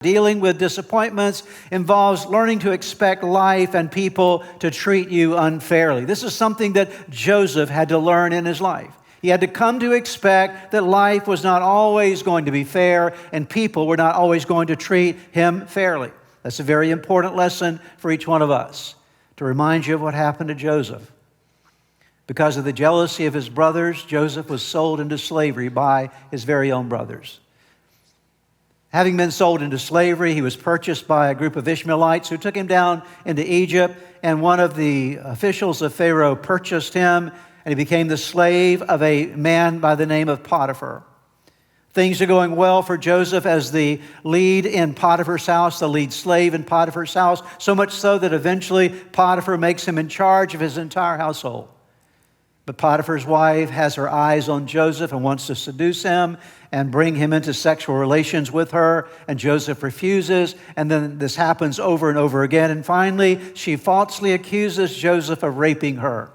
Dealing with disappointments involves learning to expect life and people to treat you unfairly. This is something that Joseph had to learn in his life. He had to come to expect that life was not always going to be fair and people were not always going to treat him fairly. That's a very important lesson for each one of us, to remind you of what happened to Joseph. Because of the jealousy of his brothers, Joseph was sold into slavery by his very own brothers. Having been sold into slavery, he was purchased by a group of Ishmaelites who took him down into Egypt, and one of the officials of Pharaoh purchased him, and he became the slave of a man by the name of Potiphar. Things are going well for Joseph as the lead in Potiphar's house, the lead slave in Potiphar's house, so much so that eventually Potiphar makes him in charge of his entire household. But Potiphar's wife has her eyes on Joseph and wants to seduce him and bring him into sexual relations with her, and Joseph refuses, and then this happens over and over again, and finally she falsely accuses Joseph of raping her.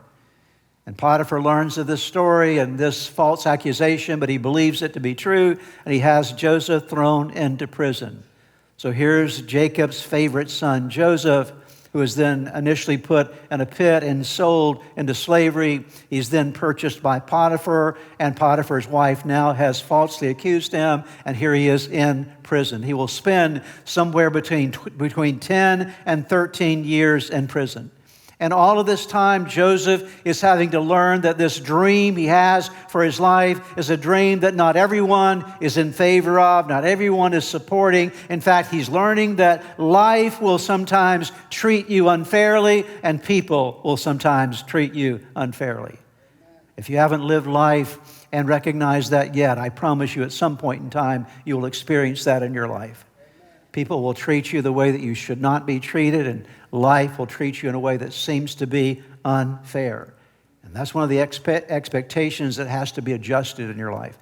And Potiphar learns of this story and this false accusation, but he believes it to be true, and he has Joseph thrown into prison. So here's Jacob's favorite son, Joseph, who was then initially put in a pit and sold into slavery. He's then purchased by Potiphar, and Potiphar's wife now has falsely accused him, and here he is in prison. He will spend somewhere between 10 and 13 years in prison. And all of this time, Joseph is having to learn that this dream he has for his life is a dream that not everyone is in favor of, not everyone is supporting. In fact, he's learning that life will sometimes treat you unfairly and people will sometimes treat you unfairly. If you haven't lived life and recognized that yet, I promise you at some point in time, you will experience that in your life. People will treat you the way that you should not be treated, and life will treat you in a way that seems to be unfair. And that's one of the expectations that has to be adjusted in your life.